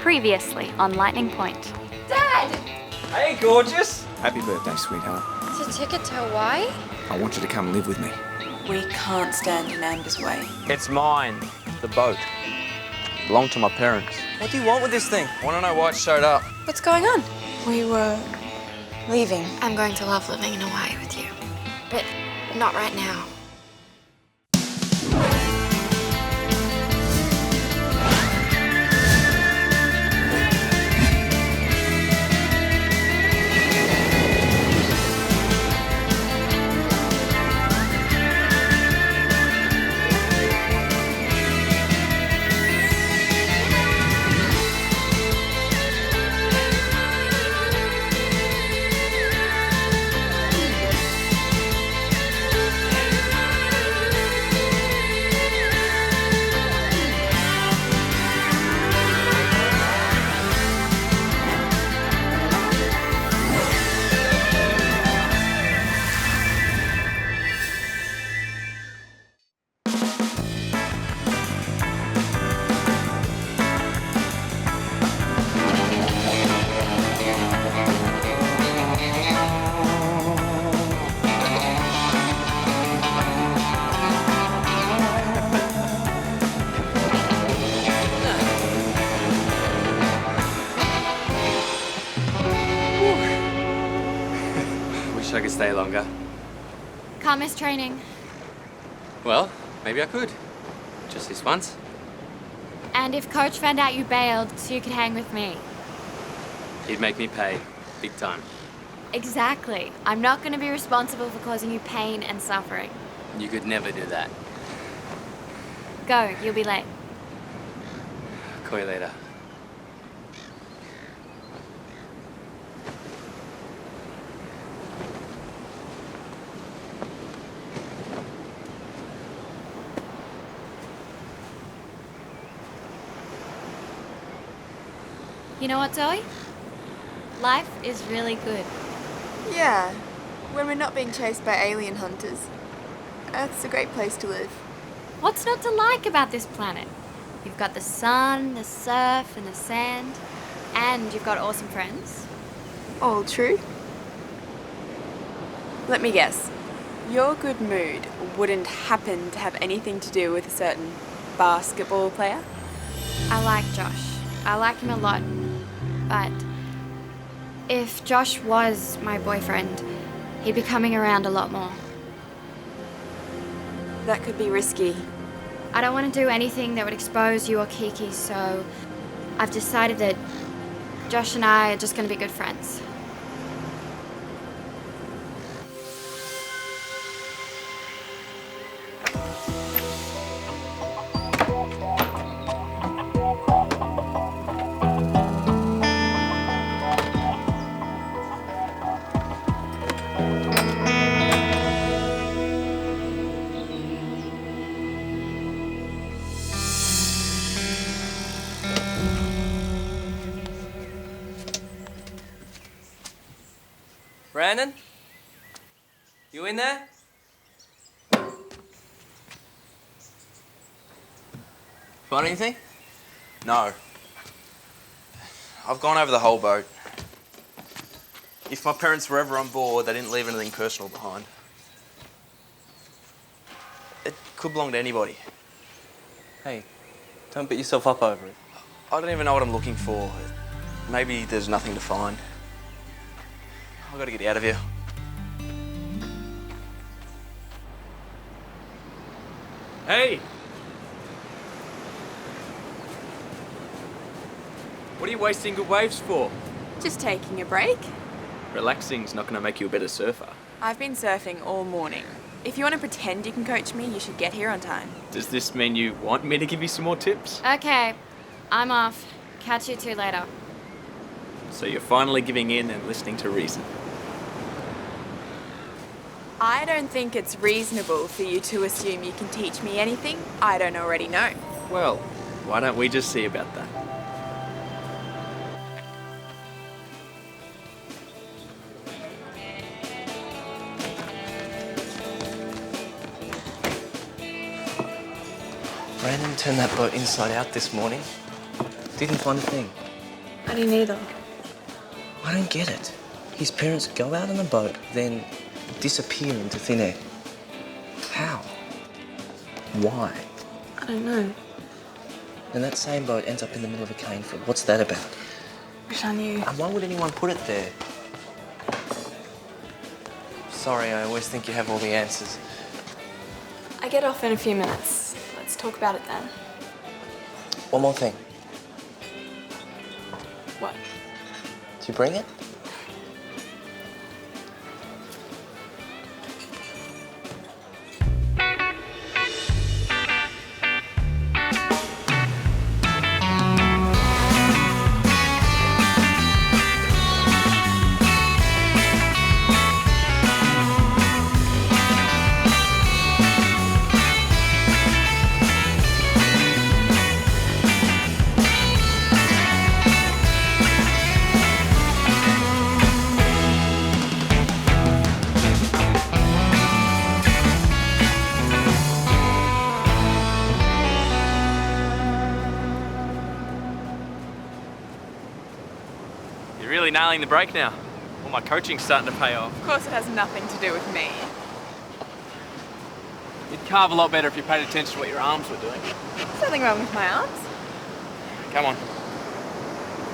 Previously on Lightning Point. Dad! Hey, gorgeous! Happy birthday, sweetheart. It's a ticket to Hawaii? I want you to come live with me. We can't stand in Amber's way. It's mine. The boat. Belonged to my parents. What do you want with this thing? I want to know why it showed up. What's going on? We were leaving. I'm going to love living in Hawaii with you. But not right now. Wish I could stay longer. Can't miss training. Well, maybe I could. Just this once. And if Coach found out you bailed so you could hang with me? He'd make me pay. Big time. Exactly. I'm not going to be responsible for causing you pain and suffering. You could never do that. Go, you'll be late. Call you later. You know what, Zoey? Life is really good. Yeah, when we're not being chased by alien hunters. Earth's a great place to live. What's not to like about this planet? You've got the sun, the surf, and the sand. And you've got awesome friends. All true. Let me guess. Your good mood wouldn't happen to have anything to do with a certain basketball player? I like Josh. I like him a lot. But if Josh was my boyfriend, he'd be coming around a lot more. That could be risky. I don't want to do anything that would expose you or Kiki, so I've decided that Josh and I are just going to be good friends. Brandon? You in there? Find anything? No. I've gone over the whole boat. If my parents were ever on board, they didn't leave anything personal behind. It could belong to anybody. Hey, don't beat yourself up over it. I don't even know what I'm looking for. Maybe there's nothing to find. I've got to get out of here. Hey! What are you wasting good waves for? Just taking a break. Relaxing's not going to make you a better surfer. I've been surfing all morning. If you want to pretend you can coach me, you should get here on time. Does this mean you want me to give you some more tips? Okay, I'm off. Catch you two later. So you're finally giving in and listening to reason. I don't think it's reasonable for you to assume you can teach me anything I don't already know. Well, why don't we just see about that? Brandon turned that boat inside out this morning. Didn't find a thing. I didn't either. I don't get it. His parents go out on a boat, then disappear into thin air. How? Why? I don't know. And that same boat ends up in the middle of a cane field. What's that about? Wish I knew. And why would anyone put it there? Sorry, I always think you have all the answers. I get off in a few minutes. Let's talk about it then. One more thing. What? Did you bring it? You're really nailing the break now. Well, my coaching's starting to pay off. Of course it has nothing to do with me. You'd carve a lot better if you paid attention to what your arms were doing. There's nothing wrong with my arms. Come on.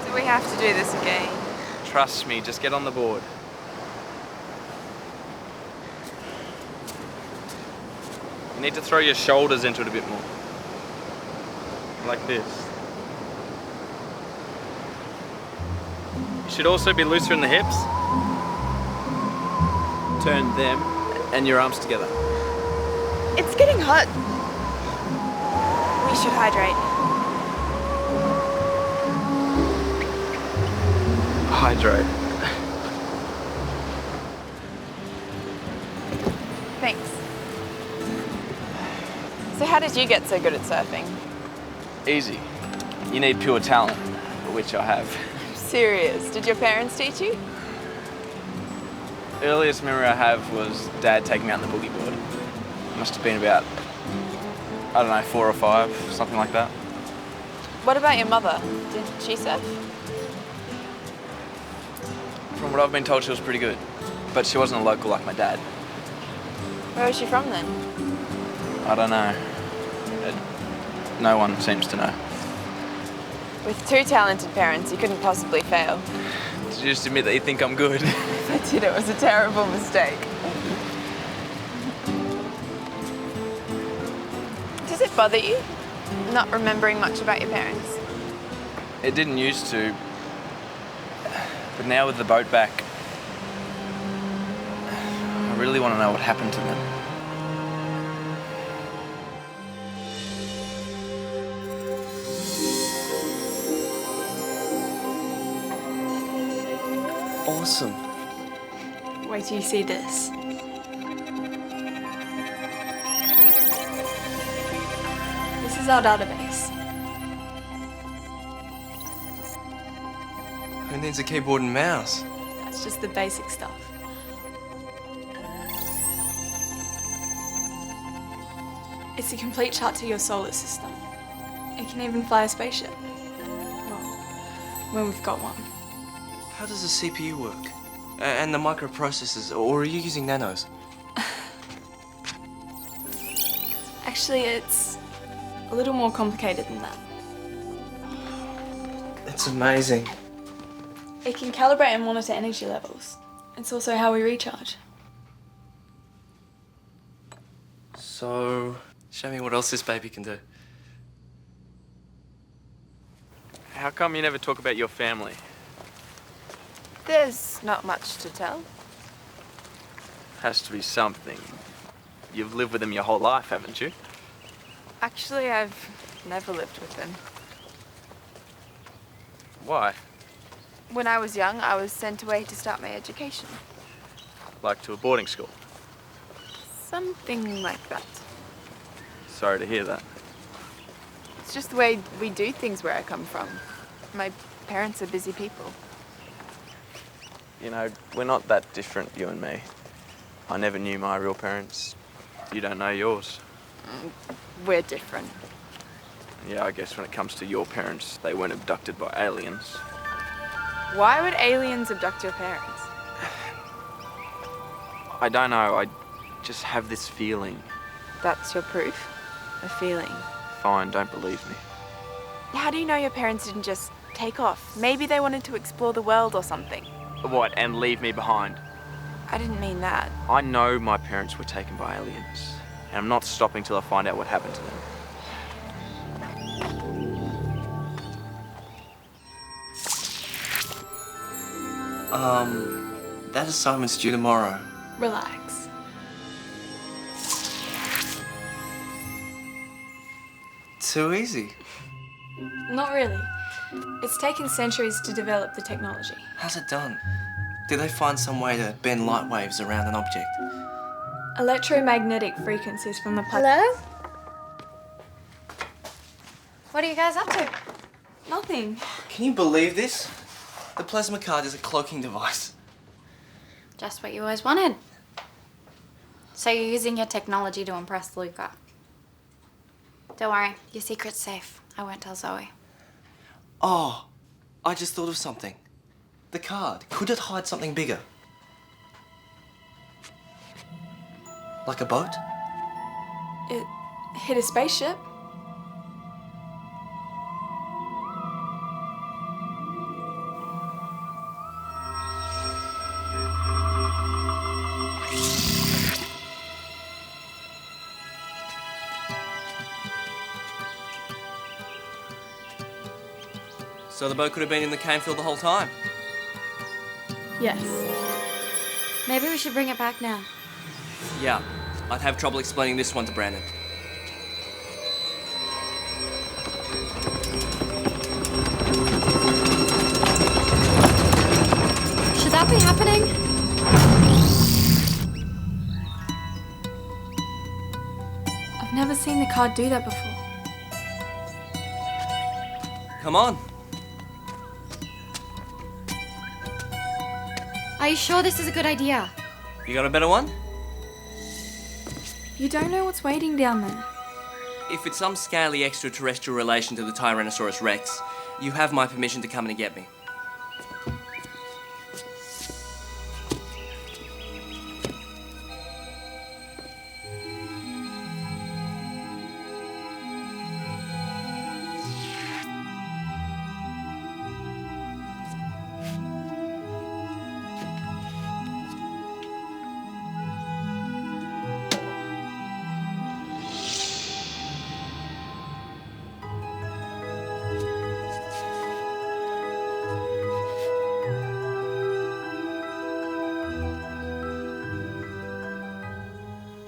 Do we have to do this again? Trust me, just get on the board. You need to throw your shoulders into it a bit more. Like this. You should also be looser in the hips. Turn them and your arms together. It's getting hot. We should hydrate. Hydrate. Thanks. So how did you get so good at surfing? Easy. You need pure talent, which I have. Serious. Did your parents teach you? Earliest memory I have was Dad taking me out on the boogie board. Must have been about, I don't know, 4 or 5, something like that. What about your mother? Did she surf? From what I've been told, she was pretty good. But she wasn't a local like my dad. Where was she from then? I don't know. No one seems to know. With 2 talented parents, you couldn't possibly fail. Did you just admit that you think I'm good? If I did, it was a terrible mistake. Does it bother you, not remembering much about your parents? It didn't used to. But now with the boat back, I really want to know what happened to them. Awesome. Wait till you see this. This is our database. Who needs a keyboard and mouse? That's just the basic stuff. It's a complete chart to your solar system. It can even fly a spaceship. Well, when we've got one. How does the CPU work? And the microprocessors, or are you using nanos? Actually, it's a little more complicated than that. It's amazing. It can calibrate and monitor energy levels. It's also how we recharge. So, show me what else this baby can do. How come you never talk about your family? There's not much to tell. Has to be something. You've lived with them your whole life, haven't you? Actually, I've never lived with them. Why? When I was young, I was sent away to start my education. Like to a boarding school? Something like that. Sorry to hear that. It's just the way we do things where I come from. My parents are busy people. You know, we're not that different, you and me. I never knew my real parents. You don't know yours. We're different. Yeah, I guess when it comes to your parents, they weren't abducted by aliens. Why would aliens abduct your parents? I don't know. I just have this feeling. That's your proof? A feeling. Fine, don't believe me. How do you know your parents didn't just take off? Maybe they wanted to explore the world or something. What, and leave me behind? I didn't mean that. I know my parents were taken by aliens, and I'm not stopping till I find out what happened to them. That assignment's due tomorrow. Relax. Too easy. Not really. It's taken centuries to develop the technology. How's it done? Did they find some way to bend light waves around an object? Electromagnetic frequencies from the Hello? What are you guys up to? Nothing. Can you believe this? The plasma card is a cloaking device. Just what you always wanted. So you're using your technology to impress Luca. Don't worry, your secret's safe. I won't tell Zoey. Oh, I just thought of something. The card, could it hide something bigger? Like a boat? It hit a spaceship. So the boat could have been in the cane field the whole time? Yes. Maybe we should bring it back now. Yeah, I'd have trouble explaining this one to Brandon. Should that be happening? I've never seen the card do that before. Come on. Are you sure this is a good idea? You got a better one? You don't know what's waiting down there. If it's some scaly extraterrestrial relation to the Tyrannosaurus Rex, you have my permission to come in and get me.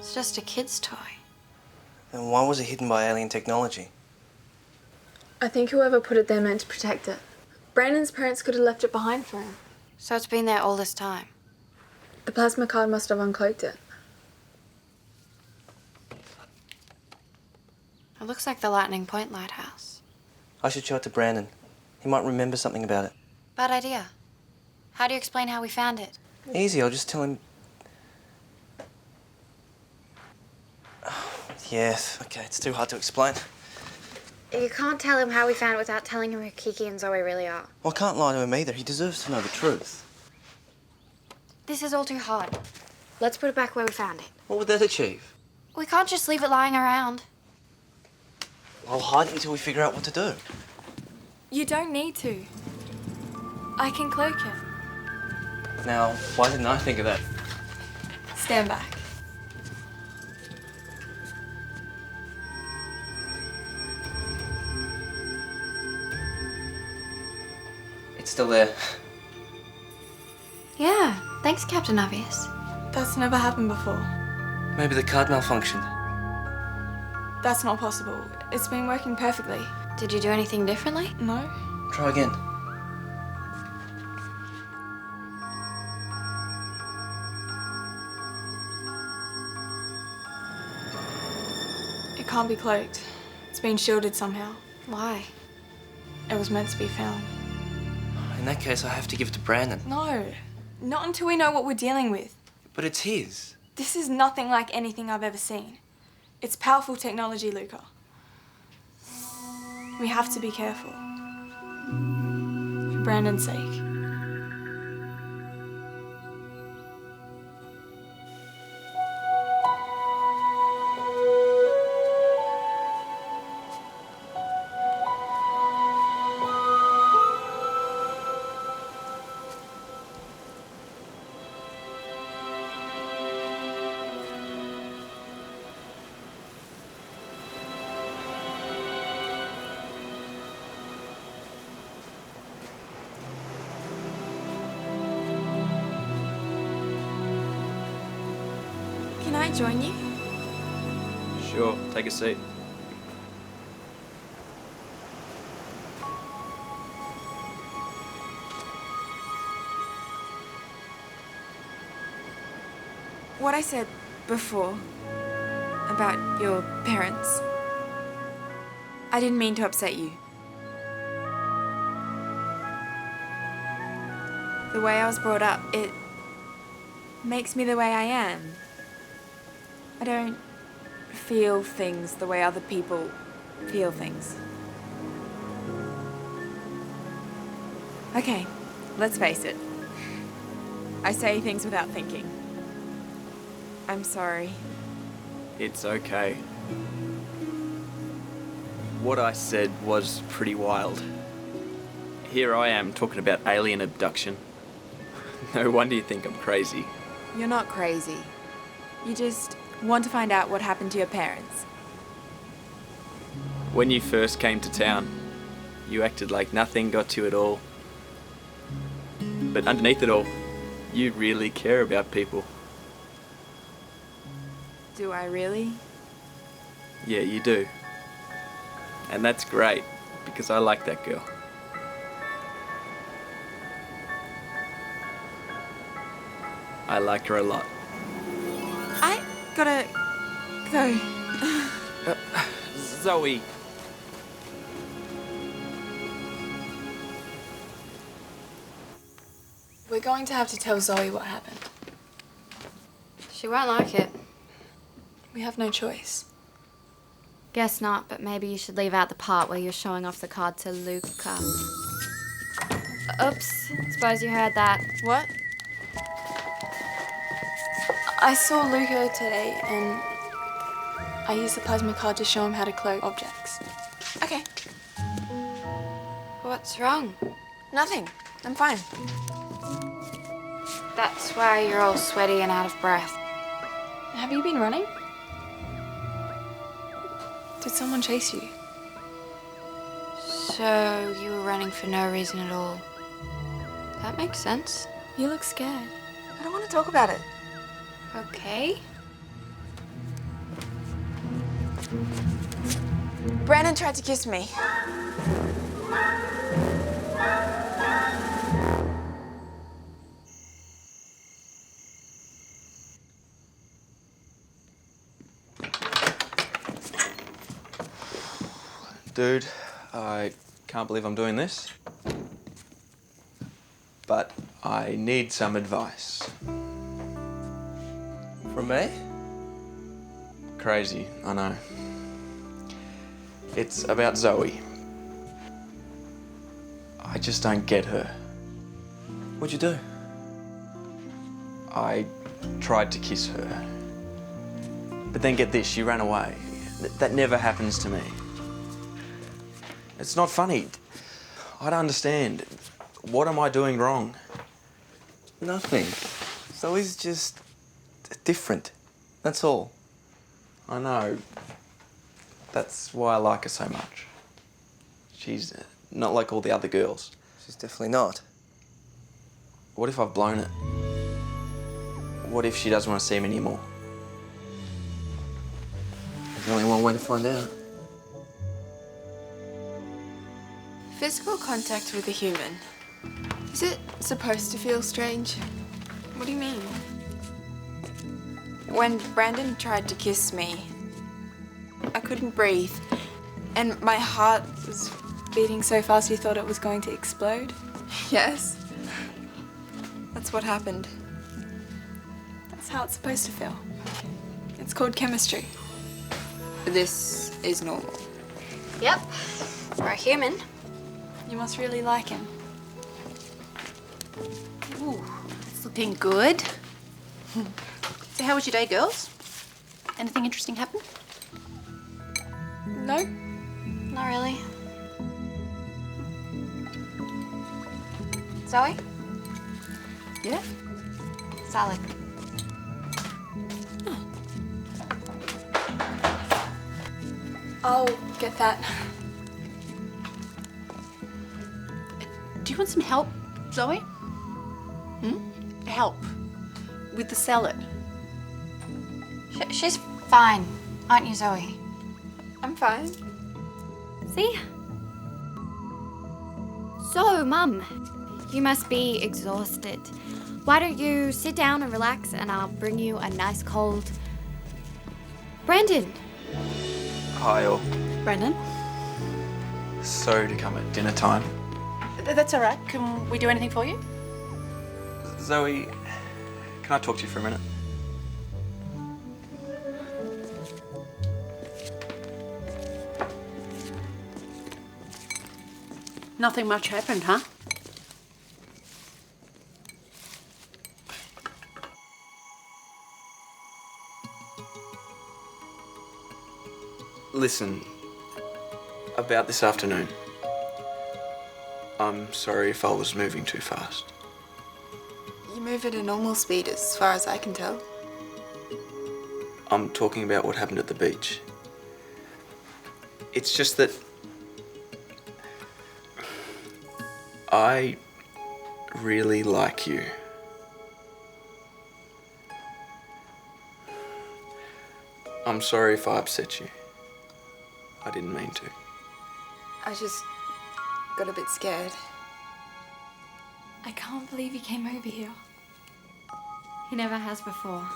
It's just a kid's toy. Then why was it hidden by alien technology? I think whoever put it there meant to protect it. Brandon's parents could have left it behind for him. So it's been there all this time. The plasma card must have uncloaked it. It looks like the Lightning Point Lighthouse. I should show it to Brandon. He might remember something about it. Bad idea. How do you explain how we found it? Easy, I'll just tell him... Yes, okay, it's too hard to explain. You can't tell him how we found it without telling him who Kiki and Zoey really are. Well, I can't lie to him either. He deserves to know the truth. This is all too hard. Let's put it back where we found it. What would that achieve? We can't just leave it lying around. I'll hide it until we figure out what to do. You don't need to. I can cloak it. Now, why didn't I think of that? Stand back. It's still there. Yeah, thanks, Captain Obvious. That's never happened before. Maybe the card malfunctioned. That's not possible. It's been working perfectly. Did you do anything differently? No? Try again. It can't be cloaked. It's been shielded somehow. Why? It was meant to be found. In that case, I have to give it to Brandon. No. Not until we know what we're dealing with. But it's his. This is nothing like anything I've ever seen. It's powerful technology, Luca. We have to be careful. For Brandon's sake. I join you? Sure, take a seat. What I said before about your parents, I didn't mean to upset you. The way I was brought up, it makes me the way I am. I don't feel things the way other people feel things. Okay, let's face it. I say things without thinking. I'm sorry. It's okay. What I said was pretty wild. Here I am talking about alien abduction. No wonder you think I'm crazy. You're not crazy. You just want to find out what happened to your parents. When you first came to town, you acted like nothing got to you at all. But underneath it all, you really care about people. Do I really? Yeah, you do. And that's great, because I like that girl. I like her a lot. I gotta go. Zoey. We're going to have to tell Zoe what happened. She won't like it. We have no choice. Guess not, but maybe you should leave out the part where you're showing off the card to Luca. Oops, suppose you heard that. What? I saw Luca today and I used the plasma card to show him how to clone objects. Okay, What's wrong? nothing. I'm fine. That's why you're all sweaty and out of breath. Have you been running? Did someone chase you? So you were running for no reason at all. That makes sense. You look scared. I don't want to talk about it. Okay. Brandon tried to kiss me. Dude, I can't believe I'm doing this. But I need some advice. From me? Crazy, I know. It's about Zoey. I just don't get her. What'd you do? I tried to kiss her. But then get this, she ran away. That never happens to me. It's not funny. I don't understand. What am I doing wrong? Nothing. Zoe's just different. That's all. I know. That's why I like her so much. She's not like all the other girls. She's definitely not. What if I've blown it? What if she doesn't want to see me anymore? There's only one way to find out. Physical contact with a human. Is it supposed to feel strange? What do you mean? When Brandon tried to kiss me, I couldn't breathe, and my heart was... Beating so fast you thought it was going to explode? Yes. That's what happened. That's how it's supposed to feel. It's called chemistry. This is normal. Yep. For a human. You must really like him. Ooh, it's looking good. So how was your day, girls? Anything interesting happen? No? Not really. Zoe? Yeah? Salad. I'll get that. Do you want some help, Zoe? Help with the salad. She's fine, aren't you, Zoe? I'm fine. See? So, Mum, you must be exhausted. Why don't you sit down and relax and I'll bring you a nice cold... Brandon! Hi all. Brendan? Sorry to come at dinner time. That's all right. Can we do anything for you? Zoe, can I talk to you for a minute? Nothing much happened, huh? Listen, about this afternoon. I'm sorry if I was moving too fast. You move at a normal speed as far as I can tell. I'm talking about what happened at the beach. It's just that I really like you. I'm sorry if I upset you. I didn't mean to. I just got a bit scared. I can't believe he came over here. He never has before.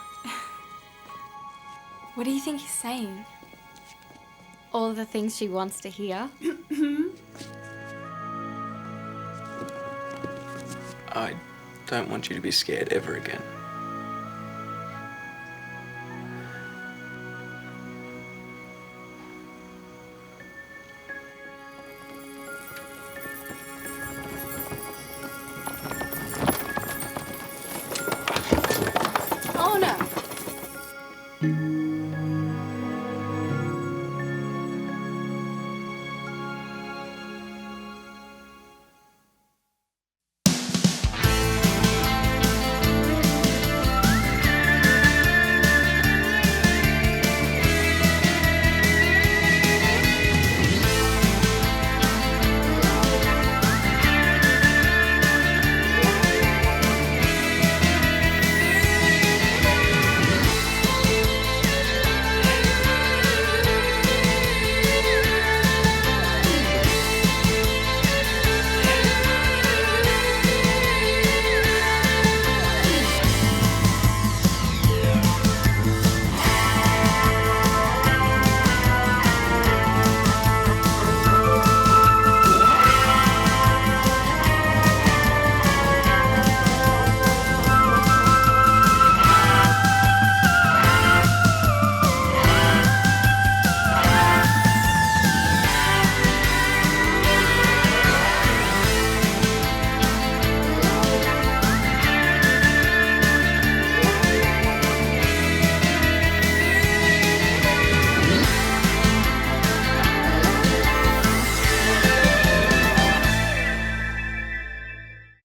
What do you think he's saying? All the things she wants to hear. I don't want you to be scared ever again.